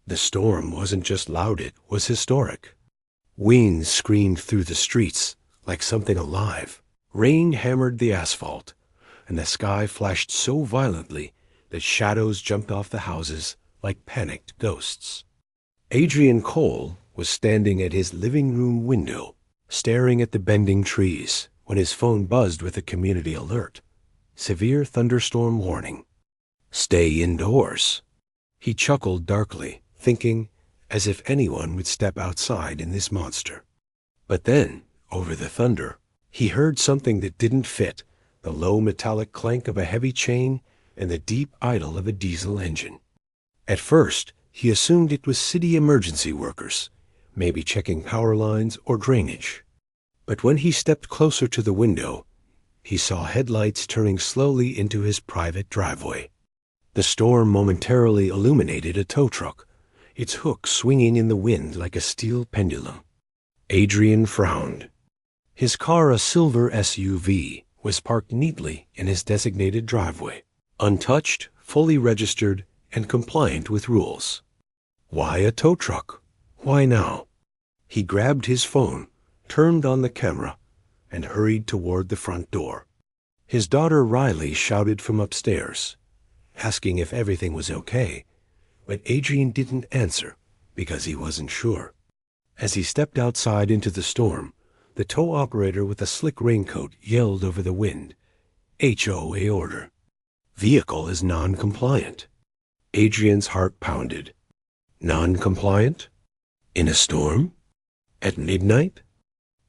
The storm wasn't just loud, it was historic. Winds screamed through the streets like something alive. Rain hammered the asphalt, and the sky flashed so violently that shadows jumped off the houses like panicked ghosts. Adrian Cole was standing at his living room window, staring at the bending trees, when his phone buzzed with a community alert. Severe thunderstorm warning. Stay indoors. He chuckled darkly, thinking, as if anyone would step outside in this monster. But then, over the thunder, he heard something that didn't fit, the low metallic clank of a heavy chain and the deep idle of a diesel engine. At first, he assumed it was city emergency workers, maybe checking power lines or drainage. But when he stepped closer to the window, he saw headlights turning slowly into his private driveway. The storm momentarily illuminated a tow truck, its hook swinging in the wind like a steel pendulum. Adrian frowned. His car, a silver SUV, was parked neatly in his designated driveway, untouched, fully registered, and compliant with rules. Why a tow truck? Why now? He grabbed his phone, turned on the camera, and hurried toward the front door. His daughter Riley shouted from upstairs, asking if everything was okay, but Adrian didn't answer because he wasn't sure. As he stepped outside into the storm, the tow operator with a slick raincoat yelled over the wind, "HOA order. Vehicle is non-compliant." Adrian's heart pounded. Non-compliant? In a storm? At midnight?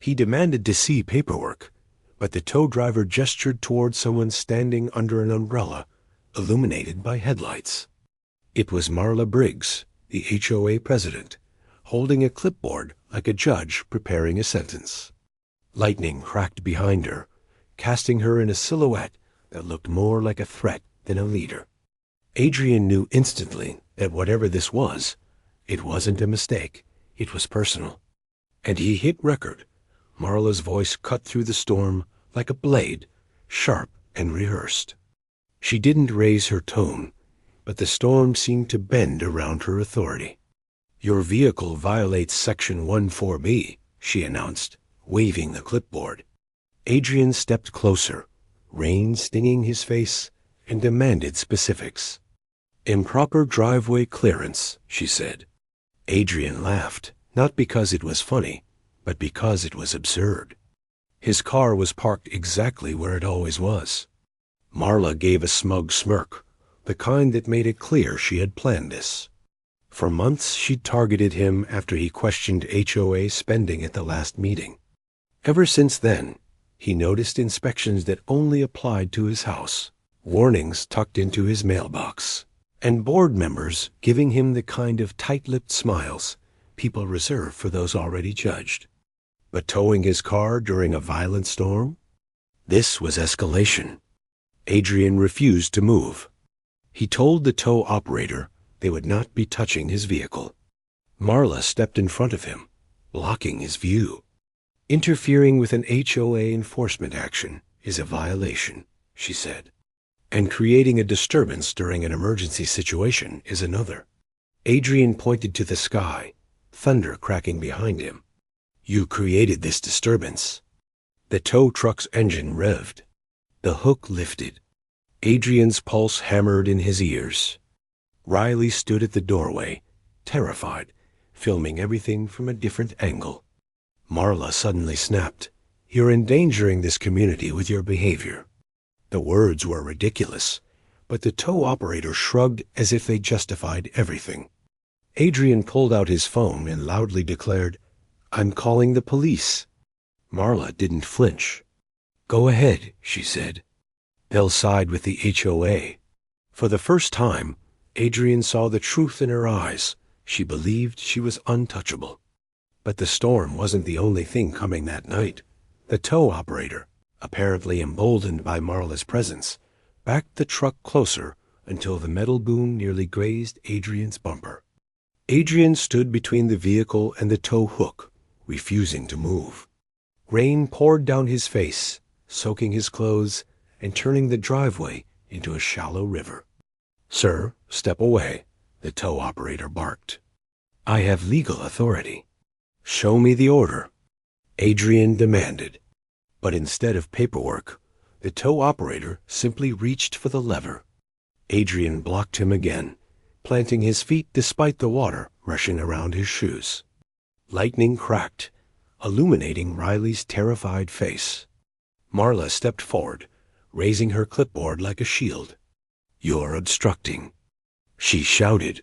He demanded to see paperwork, but the tow driver gestured toward someone standing under an umbrella, illuminated by headlights. It was Marla Briggs, the HOA president, holding a clipboard like a judge preparing a sentence. Lightning cracked behind her, casting her in a silhouette that looked more like a threat than a leader. Adrian knew instantly that whatever this was, it wasn't a mistake, it was personal. And he hit record. Marla's voice cut through the storm like a blade, sharp and rehearsed. She didn't raise her tone, but the storm seemed to bend around her authority. "Your vehicle violates Section 14B, she announced, waving the clipboard. Adrian stepped closer, rain stinging his face, and demanded specifics. "Improper driveway clearance," she said. Adrian laughed, not because it was funny, but because it was absurd. His car was parked exactly where it always was. Marla gave a smug smirk, the kind that made it clear she had planned this. For months she'd targeted him after he questioned HOA spending at the last meeting. Ever since then, he noticed inspections that only applied to his house, warnings tucked into his mailbox, and board members giving him the kind of tight-lipped smiles people reserve for those already judged. But towing his car during a violent storm? This was escalation. Adrian refused to move. He told the tow operator they would not be touching his vehicle. Marla stepped in front of him, blocking his view. "Interfering with an HOA enforcement action is a violation," she said. "And creating a disturbance during an emergency situation is another." Adrian pointed to the sky, thunder cracking behind him. "You created this disturbance." The tow truck's engine revved. The hook lifted. Adrian's pulse hammered in his ears. Riley stood at the doorway, terrified, filming everything from a different angle. Marla suddenly snapped, "You're endangering this community with your behavior." The words were ridiculous, but the tow operator shrugged as if they justified everything. Adrian pulled out his phone and loudly declared, "I'm calling the police." Marla didn't flinch. "Go ahead," she said. "They'll side with the HOA." For the first time, Adrian saw the truth in her eyes. She believed she was untouchable. But the storm wasn't the only thing coming that night. The tow operator, apparently emboldened by Marla's presence, backed the truck closer until the metal boom nearly grazed Adrian's bumper. Adrian stood between the vehicle and the tow hook, refusing to move. Rain poured down his face, soaking his clothes and turning the driveway into a shallow river. "Sir, step away," the tow operator barked. I have legal authority. Show me the order, Adrian demanded. But instead of paperwork, the tow operator simply reached for the lever. Adrian blocked him again, planting his feet despite the water rushing around his shoes. Lightning cracked, illuminating Riley's terrified face. Marla stepped forward, raising her clipboard like a shield. "You're obstructing," she shouted.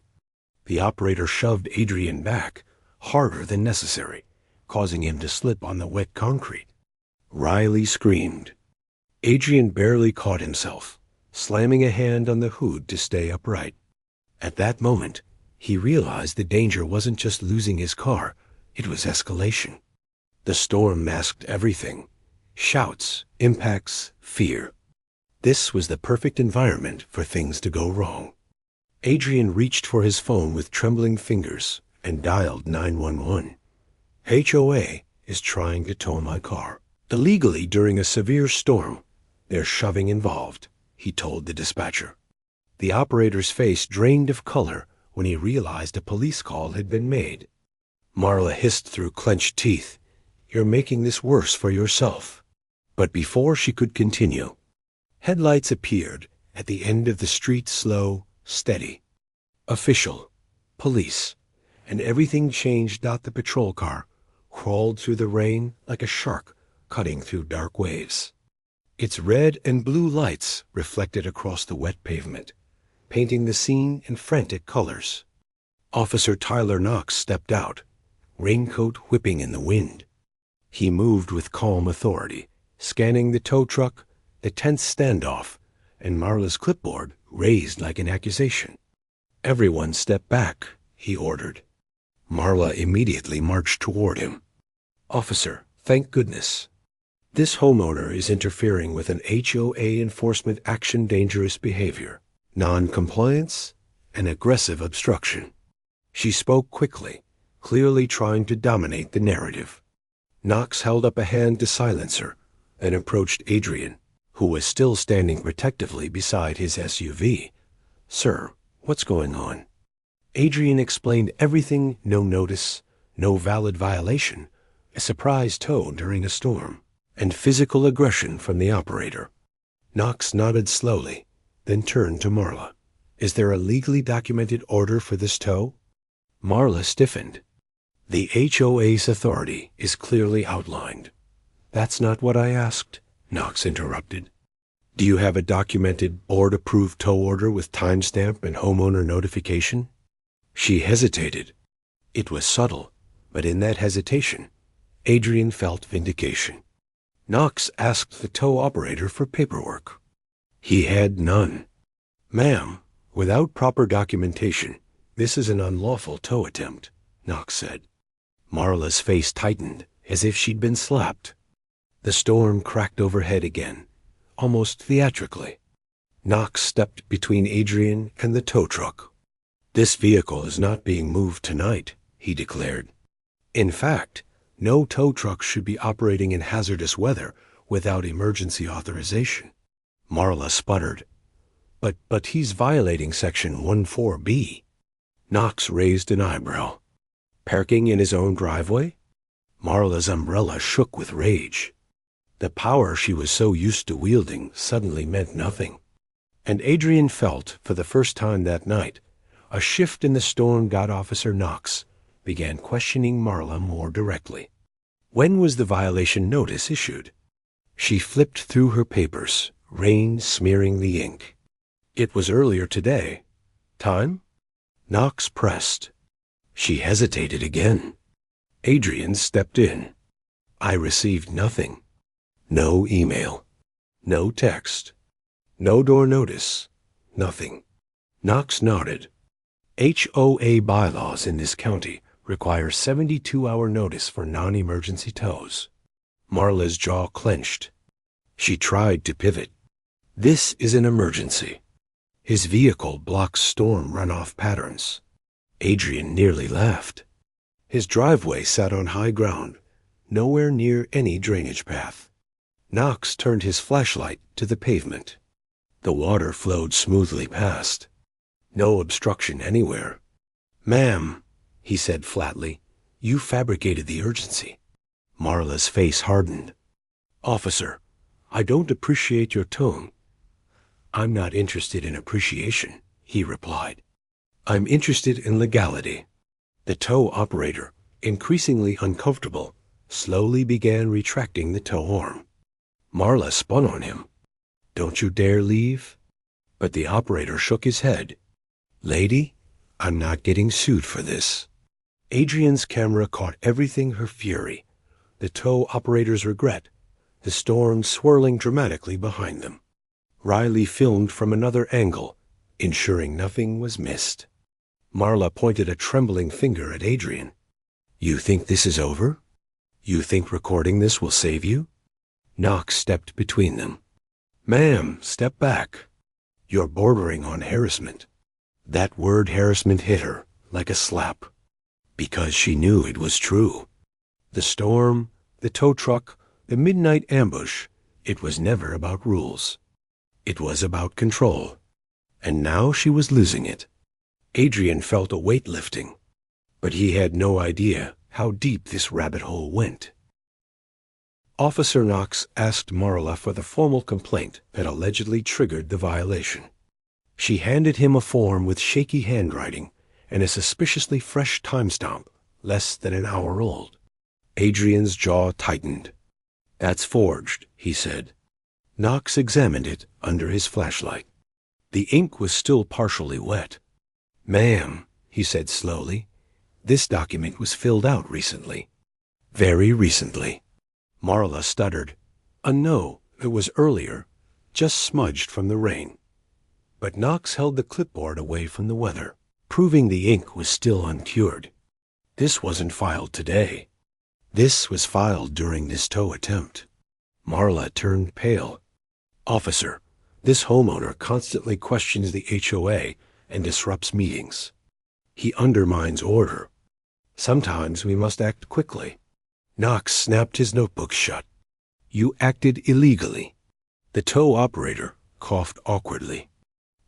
The operator shoved Adrian back, harder than necessary, causing him to slip on the wet concrete. Riley screamed. Adrian barely caught himself, slamming a hand on the hood to stay upright. At that moment, he realized the danger wasn't just losing his car, it was escalation. The storm masked everything: shouts, impacts, fear. This was the perfect environment for things to go wrong. Adrian reached for his phone with trembling fingers and dialed 911. "HOA is trying to tow my car illegally during a severe storm. There's shoving involved," he told the dispatcher. The operator's face drained of color when he realized a police call had been made. Marla hissed through clenched teeth, "You're making this worse for yourself." But before she could continue, headlights appeared at the end of the street, slow, steady. Official, police, and everything changed. The patrol car crawled through the rain like a shark cutting through dark waves. Its red and blue lights reflected across the wet pavement, painting the scene in frantic colors. Officer Tyler Knox stepped out, raincoat whipping in the wind. He moved with calm authority, scanning the tow truck, the tense standoff, and Marla's clipboard raised like an accusation. "Everyone step back," he ordered. Marla immediately marched toward him. "Officer, thank goodness. This homeowner is interfering with an HOA enforcement action: dangerous behavior, non-compliance, and aggressive obstruction." She spoke quickly, clearly trying to dominate the narrative. Knox held up a hand to silence her and approached Adrian, who was still standing protectively beside his SUV. "Sir, what's going on?" Adrian explained everything: no notice, no valid violation, a surprise tow during a storm, and physical aggression from the operator. Knox nodded slowly, then turned to Marla. "Is there a legally documented order for this tow?" Marla stiffened. "The HOA's authority is clearly outlined." "That's not what I asked," Knox interrupted. "Do you have a documented, board-approved tow order with timestamp and homeowner notification?" She hesitated. It was subtle, but in that hesitation, Adrian felt vindication. Knox asked the tow operator for paperwork. He had none. "Ma'am, without proper documentation, this is an unlawful tow attempt," Knox said. Marla's face tightened, as if she'd been slapped. The storm cracked overhead again, almost theatrically. Knox stepped between Adrian and the tow truck. "This vehicle is not being moved tonight," he declared. "In fact, no tow truck should be operating in hazardous weather without emergency authorization." Marla sputtered. But he's violating Section 14B. Knox raised an eyebrow. "Parking in his own driveway?" Marla's umbrella shook with rage. The power she was so used to wielding suddenly meant nothing. And Adrian felt, for the first time that night, a shift in the storm. Officer Knox began questioning Marla more directly. "When was the violation notice issued?" She flipped through her papers, rain smearing the ink. "It was earlier today. Time?" Knox pressed. She hesitated again. Adrian stepped in. "I received nothing. No email. No text. No door notice. Nothing." Knox nodded. HOA bylaws in this county require 72-hour notice for non-emergency tows. Marla's jaw clenched. She tried to pivot. "This is an emergency. His vehicle blocks storm runoff patterns." Adrian nearly laughed. His driveway sat on high ground, nowhere near any drainage path. Knox turned his flashlight to the pavement. The water flowed smoothly past. No obstruction anywhere. "Ma'am," he said flatly. "You fabricated the urgency." Marla's face hardened. "Officer, I don't appreciate your tone." "I'm not interested in appreciation," he replied. "I'm interested in legality." The tow operator, increasingly uncomfortable, slowly began retracting the tow arm. Marla spun on him. "Don't you dare leave." But the operator shook his head. "Lady, I'm not getting sued for this." Adrian's camera caught everything: her fury, the tow operator's regret, the storm swirling dramatically behind them. Riley filmed from another angle, ensuring nothing was missed. Marla pointed a trembling finger at Adrian. "You think this is over? You think recording this will save you?" Knox stepped between them. "Ma'am, step back. You're bordering on harassment." That word harassment hit her like a slap, because she knew it was true. The storm, the tow truck, the midnight ambush, it was never about rules. It was about control. And now she was losing it. Adrian felt a weight lifting, but he had no idea how deep this rabbit hole went. Officer Knox asked Marla for the formal complaint that allegedly triggered the violation. She handed him a form with shaky handwriting and a suspiciously fresh timestamp, less than an hour old. Adrian's jaw tightened. "That's forged," he said. Knox examined it under his flashlight. The ink was still partially wet. "Ma'am," he said slowly, "this document was filled out recently." "Very recently." Marla stuttered. "No, it was earlier, just smudged from the rain." But Knox held the clipboard away from the weather, proving the ink was still uncured. "This wasn't filed today. This was filed during this tow attempt." Marla turned pale. "Officer, this homeowner constantly questions the HOA and disrupts meetings. He undermines order. Sometimes we must act quickly." Knox snapped his notebook shut. "You acted illegally." The tow operator coughed awkwardly.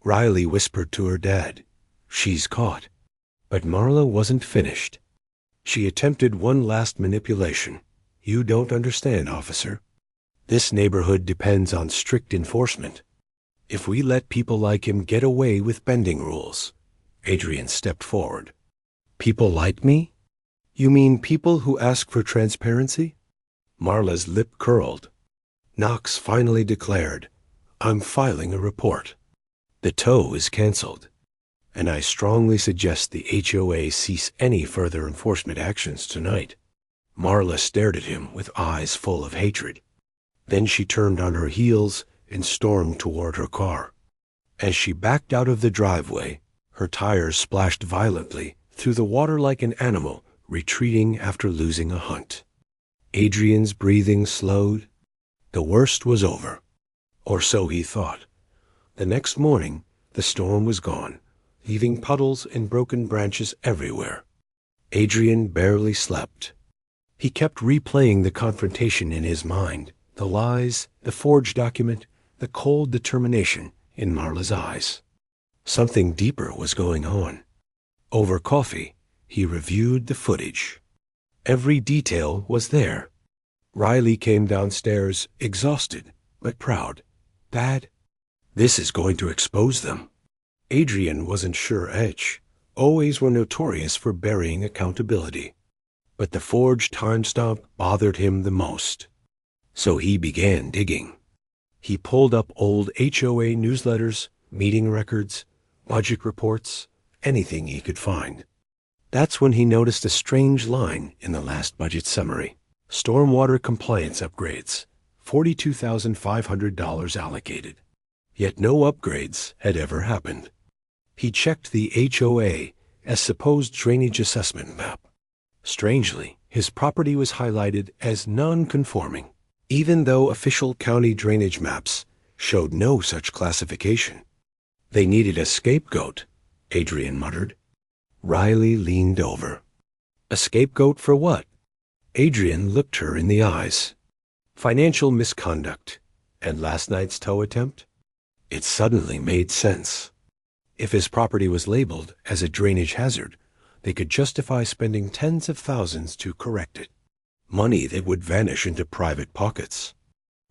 Riley whispered to her dad, "She's caught." But Marla wasn't finished. She attempted one last manipulation. "You don't understand, officer. This neighborhood depends on strict enforcement. If we let people like him get away with bending rules." Adrian stepped forward. "People like me? You mean people who ask for transparency?" Marla's lip curled. Knox finally declared, "I'm filing a report. The tow is canceled, and I strongly suggest the HOA cease any further enforcement actions tonight." Marla stared at him with eyes full of hatred. Then she turned on her heels and stormed toward her car. As she backed out of the driveway, her tires splashed violently through the water like an animal retreating after losing a hunt. Adrian's breathing slowed. The worst was over, or so he thought. The next morning, the storm was gone, leaving puddles and broken branches everywhere. Adrian barely slept. He kept replaying the confrontation in his mind, the lies, the forged document, the cold determination in Marla's eyes. Something deeper was going on. Over coffee, he reviewed the footage. Every detail was there. Riley came downstairs, exhausted but proud. "Dad, this is going to expose them." Adrian wasn't sure HOAs were notorious for burying accountability, but the forged timestamp bothered him the most. So he began digging. He pulled up old HOA newsletters, meeting records, budget reports, anything he could find. That's when he noticed a strange line in the last budget summary. Stormwater compliance upgrades, $42,500 allocated. Yet no upgrades had ever happened. He checked the HOA as supposed drainage assessment map. Strangely, his property was highlighted as non-conforming, even though official county drainage maps showed no such classification. "They needed a scapegoat," Adrian muttered. Riley leaned over. "A scapegoat for what?" Adrian looked her in the eyes. "Financial misconduct. And last night's tow attempt?" It suddenly made sense. If his property was labeled as a drainage hazard, they could justify spending tens of thousands to correct it. Money that would vanish into private pockets.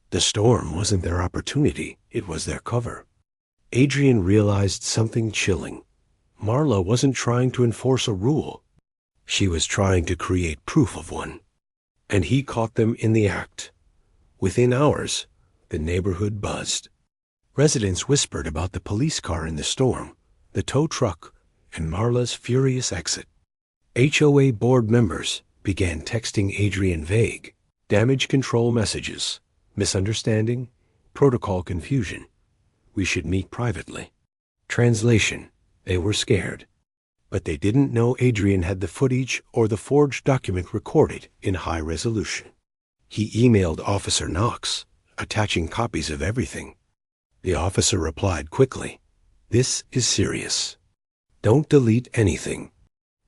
The storm wasn't their opportunity, it was their cover. Adrian realized something chilling. Marla wasn't trying to enforce a rule. She was trying to create proof of one. And he caught them in the act. Within hours, the neighborhood buzzed. Residents whispered about the police car in the storm, the tow truck, and Marla's furious exit. HOA board members began texting Adrian vague, damage control messages, misunderstanding, protocol confusion. We should meet privately. Translation: they were scared. But they didn't know Adrian had the footage or the forged document recorded in high resolution. He emailed Officer Knox, attaching copies of everything. The officer replied quickly, "This is serious. Don't delete anything."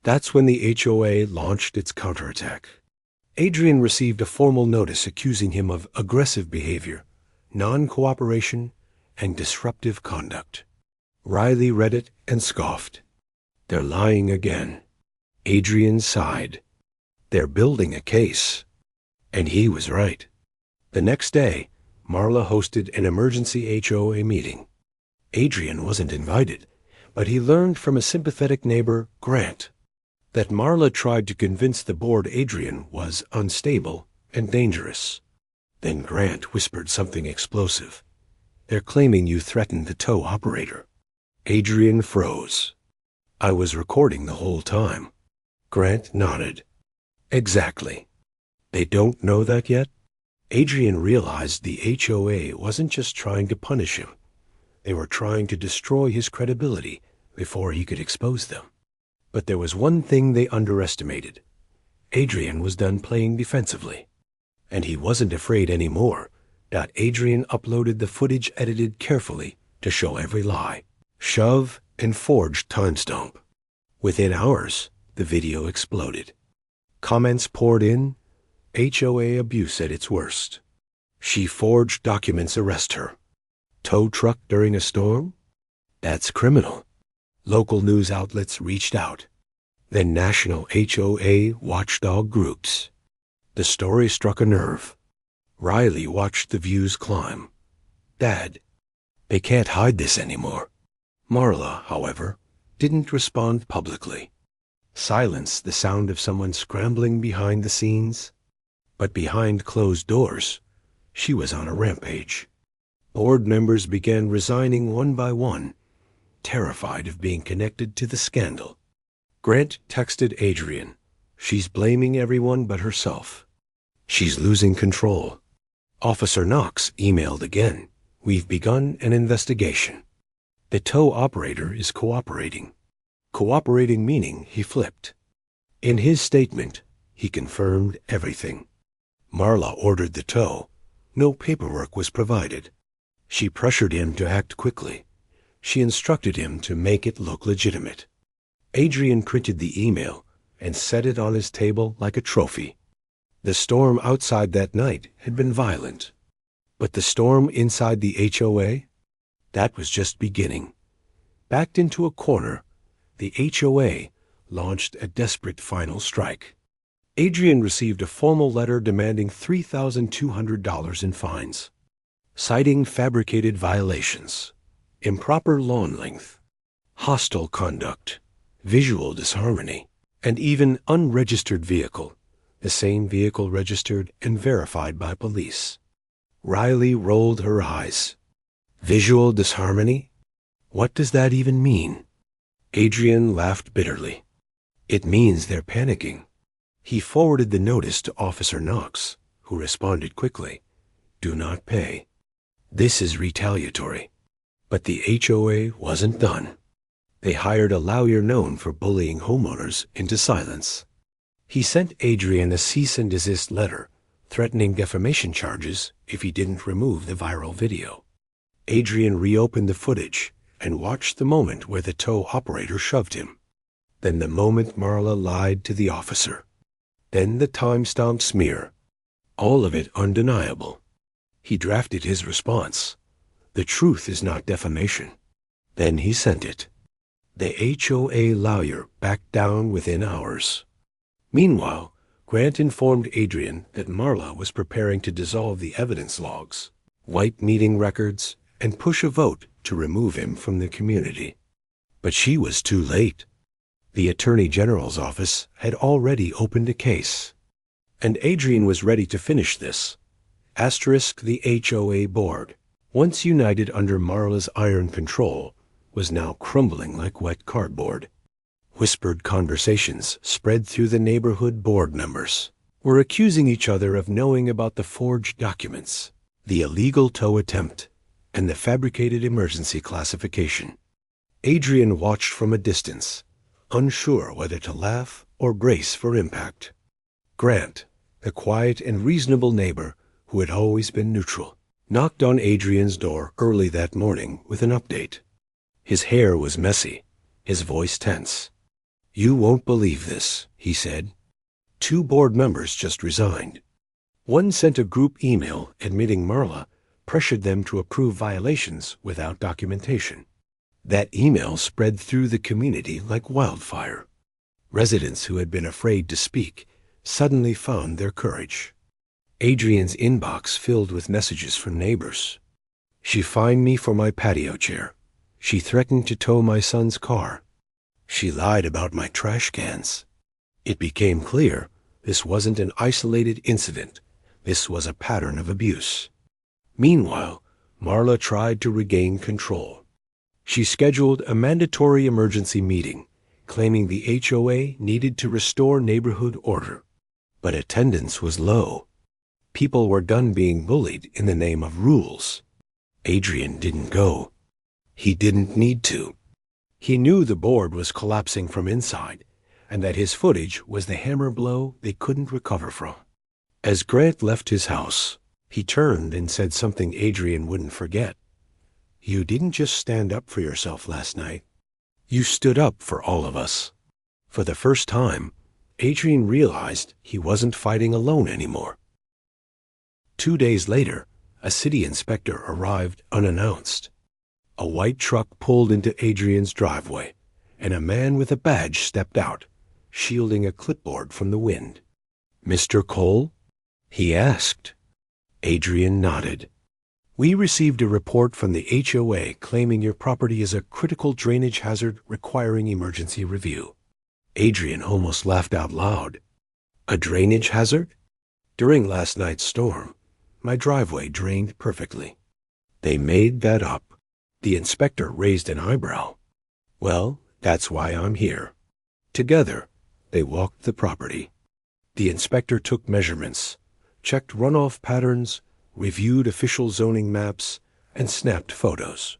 That's when the HOA launched its counterattack. Adrian received a formal notice accusing him of aggressive behavior, non-cooperation, and disruptive conduct. Riley read it and scoffed. They're lying again. Adrian sighed. They're building a case. And he was right. The next day, Marla hosted an emergency HOA meeting. Adrian wasn't invited, but he learned from a sympathetic neighbor, Grant, that Marla tried to convince the board Adrian was unstable and dangerous. Then Grant whispered something explosive. "They're claiming you threatened the tow operator." Adrian froze. "I was recording the whole time." Grant nodded. "Exactly. They don't know that yet?" Adrian realized the HOA wasn't just trying to punish him. They were trying to destroy his credibility before he could expose them. But there was one thing they underestimated. Adrian was done playing defensively. And he wasn't afraid anymore that Adrian uploaded the footage edited carefully to show every lie, shove, and forged timestamp. Within hours, the video exploded. Comments poured in. HOA abuse at its worst. She forged documents, arrest her. Tow truck during a storm? That's criminal. Local news outlets reached out. Then national HOA watchdog groups. The story struck a nerve. Riley watched the views climb. "Dad, they can't hide this anymore." Marla, however, didn't respond publicly. Silence, the sound of someone scrambling behind the scenes. But behind closed doors, she was on a rampage. Board members began resigning one by one, terrified of being connected to the scandal. Grant texted Adrian. "She's blaming everyone but herself. She's losing control." Officer Knox emailed again. "We've begun an investigation. The tow operator is cooperating." Cooperating meaning he flipped. In his statement, he confirmed everything. Marla ordered the tow. No paperwork was provided. She pressured him to act quickly. She instructed him to make it look legitimate. Adrian printed the email and set it on his table like a trophy. The storm outside that night had been violent. But the storm inside the HOA? That was just beginning. Backed into a corner, the HOA launched a desperate final strike. Adrian received a formal letter demanding $3,200 in fines, citing fabricated violations, improper lawn length, hostile conduct, visual disharmony, and even unregistered vehicle, the same vehicle registered and verified by police. Riley rolled her eyes. Visual disharmony? What does that even mean? Adrian laughed bitterly. It means they're panicking. He forwarded the notice to Officer Knox, who responded quickly. "Do not pay. This is retaliatory." But the HOA wasn't done. They hired a lawyer known for bullying homeowners into silence. He sent Adrian a cease and desist letter, threatening defamation charges if he didn't remove the viral video. Adrian reopened the footage and watched the moment where the tow operator shoved him. Then the moment Marla lied to the officer. Then the time-stamped smear. All of it undeniable. He drafted his response. "The truth is not defamation." Then he sent it. The HOA lawyer backed down within hours. Meanwhile, Grant informed Adrian that Marla was preparing to dissolve the evidence logs, wipe meeting records, and push a vote to remove him from the community. But she was too late. The Attorney General's office had already opened a case, and Adrian was ready to finish this. Asterisk the HOA board, once united under Marla's iron control, was now crumbling like wet cardboard. Whispered conversations spread through the neighborhood board members, were accusing each other of knowing about the forged documents, the illegal tow attempt, and the fabricated emergency classification. Adrian watched from a distance, unsure whether to laugh or brace for impact. Grant, the quiet and reasonable neighbor who had always been neutral, knocked on Adrian's door early that morning with an update. His hair was messy, his voice tense. "You won't believe this," he said. 2 board members just resigned. One sent a group email admitting Marla pressured them to approve violations without documentation. That email spread through the community like wildfire. Residents who had been afraid to speak suddenly found their courage. Adrian's inbox filled with messages from neighbors. She fined me for my patio chair. She threatened to tow my son's car. She lied about my trash cans. It became clear this wasn't an isolated incident. This was a pattern of abuse. Meanwhile, Marla tried to regain control. She scheduled a mandatory emergency meeting, claiming the HOA needed to restore neighborhood order. But attendance was low. People were done being bullied in the name of rules. Adrian didn't go. He didn't need to. He knew the board was collapsing from inside, and that his footage was the hammer blow they couldn't recover from. As Grant left his house, he turned and said something Adrian wouldn't forget. "You didn't just stand up for yourself last night. You stood up for all of us." For the first time, Adrian realized he wasn't fighting alone anymore. 2 days later, a city inspector arrived unannounced. A white truck pulled into Adrian's driveway, and a man with a badge stepped out, shielding a clipboard from the wind. "Mr. Cole?" he asked. Adrian nodded. "We received a report from the HOA claiming your property is a critical drainage hazard requiring emergency review." Adrian almost laughed out loud. "A drainage hazard? During last night's storm, my driveway drained perfectly." "They made that up." The inspector raised an eyebrow. "Well, that's why I'm here." Together, they walked the property. The inspector took measurements, checked runoff patterns, reviewed official zoning maps, and snapped photos.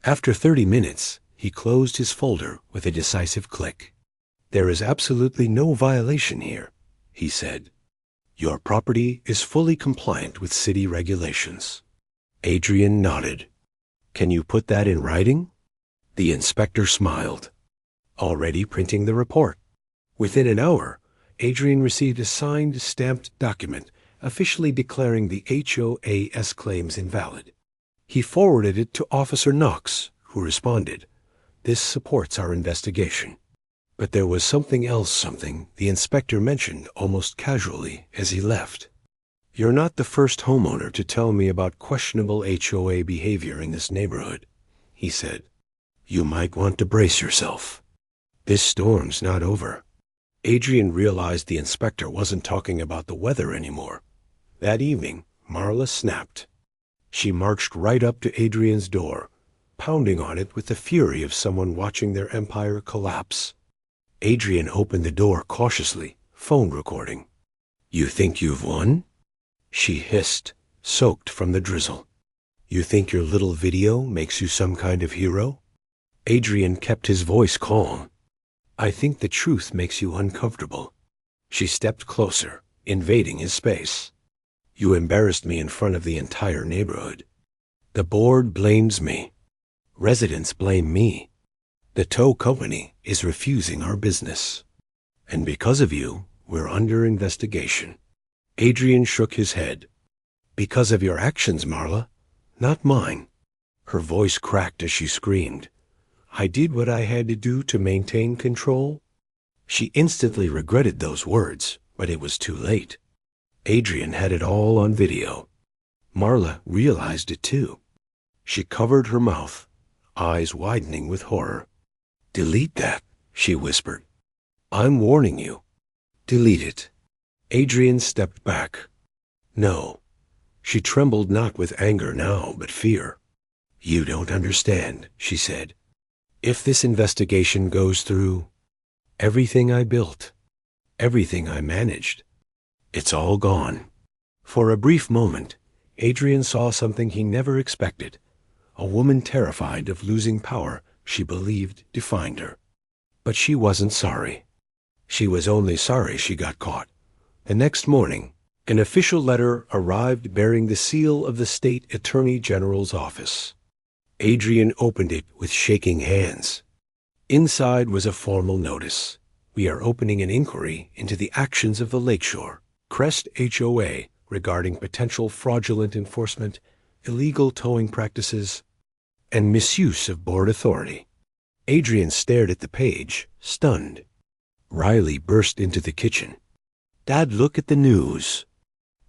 After 30 minutes, he closed his folder with a decisive click. "There is absolutely no violation here," he said. "Your property is fully compliant with city regulations." Adrian nodded. "Can you put that in writing?" The inspector smiled. "Already printing the report." Within an hour, Adrian received a signed, stamped document officially declaring the HOA's claims invalid. He forwarded it to Officer Knox, who responded, "This supports our investigation." But there was something the inspector mentioned almost casually as he left. "You're not the first homeowner to tell me about questionable HOA behavior in this neighborhood," he said. "You might want to brace yourself. This storm's not over." Adrian realized the inspector wasn't talking about the weather anymore. That evening, Marla snapped. She marched right up to Adrian's door, pounding on it with the fury of someone watching their empire collapse. Adrian opened the door cautiously, phone recording. "You think you've won?" she hissed, soaked from the drizzle. "You think your little video makes you some kind of hero?" Adrian kept his voice calm. "I think the truth makes you uncomfortable." She stepped closer, invading his space. "You embarrassed me in front of the entire neighborhood. The board blames me. Residents blame me. The tow company is refusing our business. And because of you, we're under investigation." Adrian shook his head. "Because of your actions, Marla, not mine." Her voice cracked as she screamed. I did what I had to do to maintain control. She instantly regretted those words, but it was too late. Adrian had it all on video. Marla realized it too. She covered her mouth, eyes widening with horror. "Delete that," she whispered. "I'm warning you. Delete it." Adrian stepped back. No. She trembled not with anger now, but fear. "You don't understand," she said. "If this investigation goes through, everything I built, everything I managed, it's all gone." For a brief moment, Adrian saw something he never expected. A woman terrified of losing power she believed defined her. But she wasn't sorry. She was only sorry she got caught. The next morning, an official letter arrived bearing the seal of the state attorney general's office. Adrian opened it with shaking hands. Inside was a formal notice. "We are opening an inquiry into the actions of the Lakeshore Crest HOA regarding potential fraudulent enforcement, illegal towing practices, and misuse of board authority." Adrian stared at the page, stunned. Riley burst into the kitchen. "Dad, look at the news."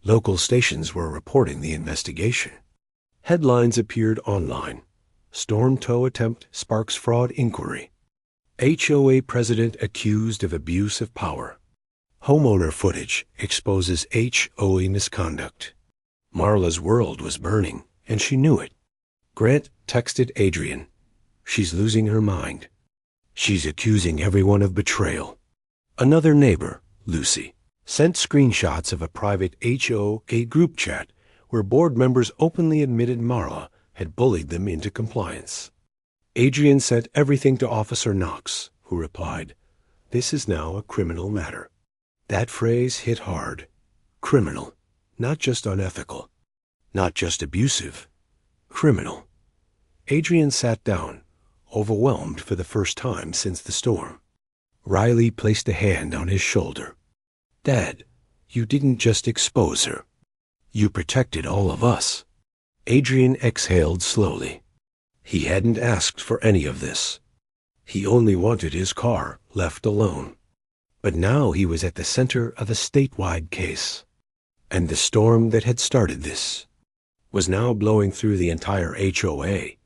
Local stations were reporting the investigation. Headlines appeared online. "Storm tow attempt sparks fraud inquiry." HOA president accused of abuse of power. Homeowner footage exposes HOA misconduct. Marla's world was burning, and she knew it. Grant texted Adrian. "She's losing her mind. She's accusing everyone of betrayal." Another neighbor, Lucy, sent screenshots of a private HOA group chat where board members openly admitted Marla had bullied them into compliance. Adrian sent everything to Officer Knox, who replied, "This is now a criminal matter." That phrase hit hard. Criminal, not just unethical, not just abusive. Criminal. Adrian sat down, overwhelmed for the first time since the storm. Riley placed a hand on his shoulder. "Dad, you didn't just expose her. You protected all of us." Adrian exhaled slowly. He hadn't asked for any of this. He only wanted his car left alone. But now he was at the center of a statewide case. And the storm that had started this was now blowing through the entire HOA.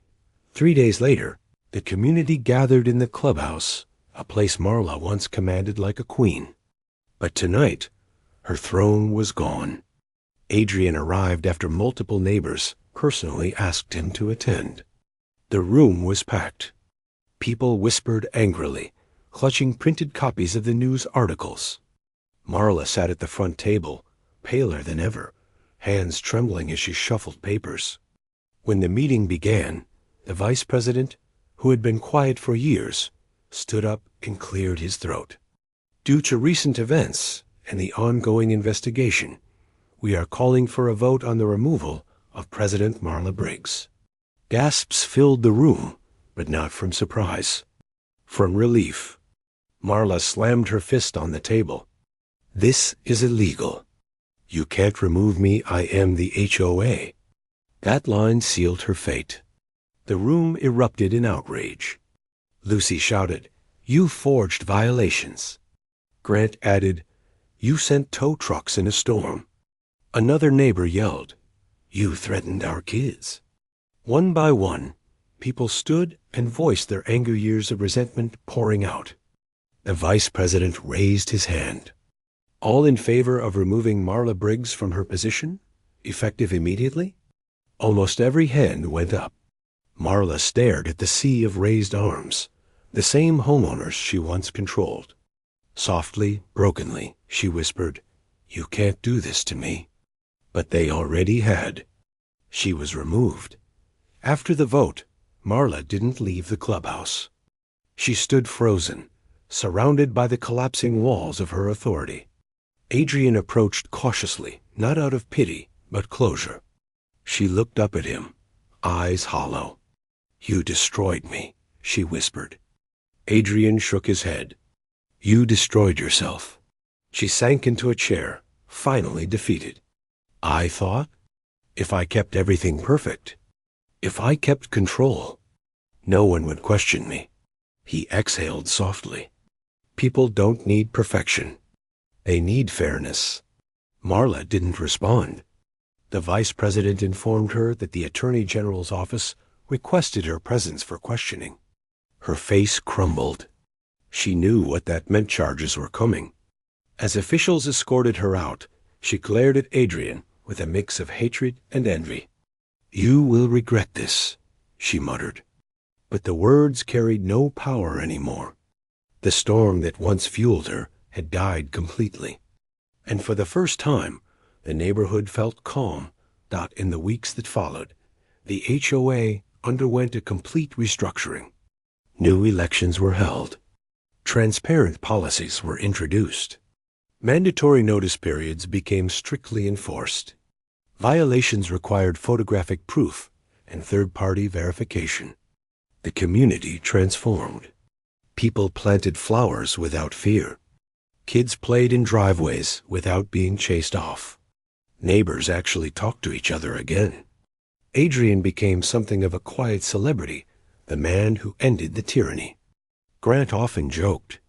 3 days later, the community gathered in the clubhouse, a place Marla once commanded like a queen. But tonight, her throne was gone. Adrian arrived after multiple neighbors personally asked him to attend. The room was packed. People whispered angrily, clutching printed copies of the news articles. Marla sat at the front table, paler than ever, hands trembling as she shuffled papers. When the meeting began, the vice president, who had been quiet for years, stood up and cleared his throat. "Due to recent events and the ongoing investigation, we are calling for a vote on the removal of President Marla Briggs." Gasps filled the room, but not from surprise. From relief. Marla slammed her fist on the table. "This is illegal. You can't remove me. I am the HOA." That line sealed her fate. The room erupted in outrage. Lucy shouted, "You forged violations." Grant added, "You sent tow trucks in a storm." Another neighbor yelled, "You threatened our kids." One by one, people stood and voiced their anger, years of resentment pouring out. The vice president raised his hand. "All in favor of removing Marla Briggs from her position, effective immediately?" Almost every hand went up. Marla stared at the sea of raised arms, the same homeowners she once controlled. Softly, brokenly, she whispered, "You can't do this to me." But they already had. She was removed. After the vote, Marla didn't leave the clubhouse. She stood frozen, surrounded by the collapsing walls of her authority. Adrian approached cautiously, not out of pity, but closure. She looked up at him, eyes hollow. "You destroyed me," she whispered. Adrian shook his head. "You destroyed yourself." She sank into a chair, finally defeated. "I thought, if I kept everything perfect, if I kept control, no one would question me." He exhaled softly. People don't need perfection. They need fairness. Marla didn't respond. The vice president informed her that the Attorney General's office requested her presence for questioning. Her face crumbled. She knew what that meant. Charges were coming. As officials escorted her out, she glared at Adrian with a mix of hatred and envy. "You will regret this," she muttered. But the words carried no power anymore. The storm that once fueled her had died completely. And for the first time, the neighborhood felt calm. In the weeks that followed, the HOA underwent a complete restructuring. New elections were held. Transparent policies were introduced. Mandatory notice periods became strictly enforced. Violations required photographic proof and third-party verification. The community transformed. People planted flowers without fear. Kids played in driveways without being chased off. Neighbors actually talked to each other again. Adrian became something of a quiet celebrity, the man who ended the tyranny. Grant often joked,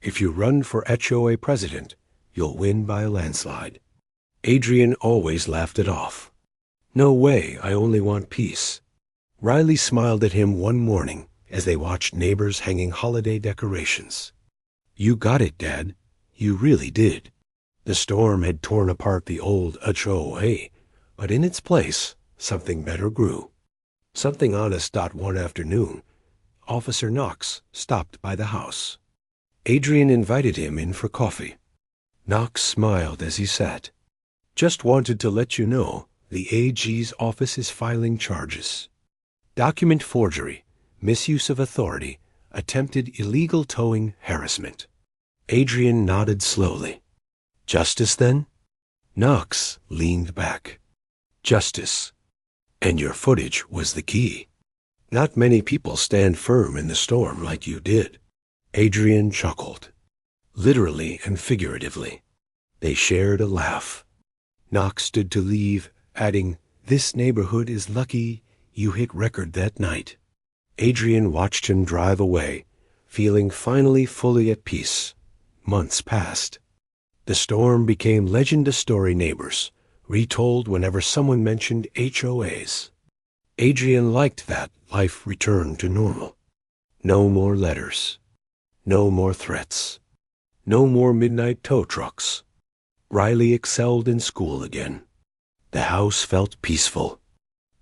"If you run for HOA president, you'll win by a landslide." Adrian always laughed it off. "No way, I only want peace." Riley smiled at him one morning as they watched neighbors hanging holiday decorations. "You got it, Dad. You really did." The storm had torn apart the old HOA, but in its place, something better grew. Something honest. One afternoon, Officer Knox stopped by the house. Adrian invited him in for coffee. Knox smiled as he sat. "Just wanted to let you know the AG's office is filing charges. Document forgery, misuse of authority, attempted illegal towing, harassment." Adrian nodded slowly. "Justice, then?" Knox leaned back. "Justice. And your footage was the key. Not many people stand firm in the storm like you did." Adrian chuckled. Literally and figuratively. They shared a laugh. Knox stood to leave, adding, "This neighborhood is lucky you hit record that night." Adrian watched him drive away, feeling finally fully at peace. Months passed. The storm became legend to story neighbors, retold whenever someone mentioned HOAs. Adrian liked that life returned to normal. No more letters. No more threats. No more midnight tow trucks. Riley excelled in school again. The house felt peaceful.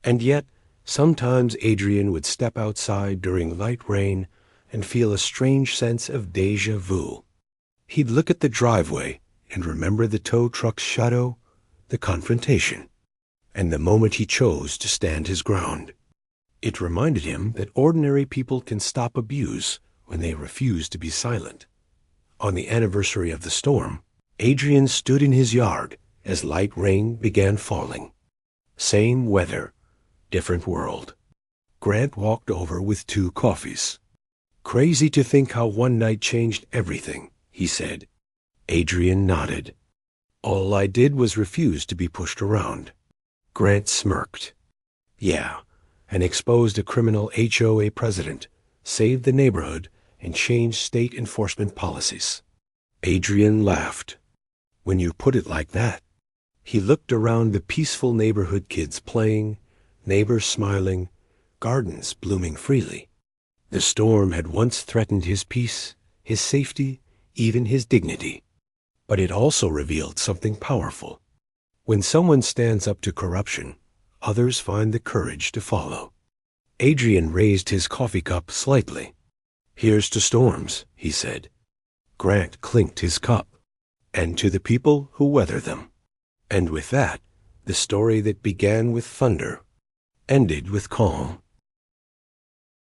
And yet, sometimes Adrian would step outside during light rain and feel a strange sense of déjà vu. He'd look at the driveway and remember the tow truck's shadow, the confrontation, and the moment he chose to stand his ground. It reminded him that ordinary people can stop abuse when they refuse to be silent. On the anniversary of the storm, Adrian stood in his yard as light rain began falling. Same weather, different world. Grant walked over with 2 coffees. "Crazy to think how one night changed everything," he said. Adrian nodded. "All I did was refuse to be pushed around." Grant smirked. "Yeah, and exposed a criminal HOA president, saved the neighborhood, and changed state enforcement policies." Adrian laughed. "When you put it like that." He looked around the peaceful neighborhood, kids playing, neighbors smiling, gardens blooming freely. The storm had once threatened his peace, his safety, even his dignity. But it also revealed something powerful. When someone stands up to corruption, others find the courage to follow. Adrian raised his coffee cup slightly. "Here's to storms," he said. Grant clinked his cup. "And to the people who weather them." And with that, the story that began with thunder ended with calm.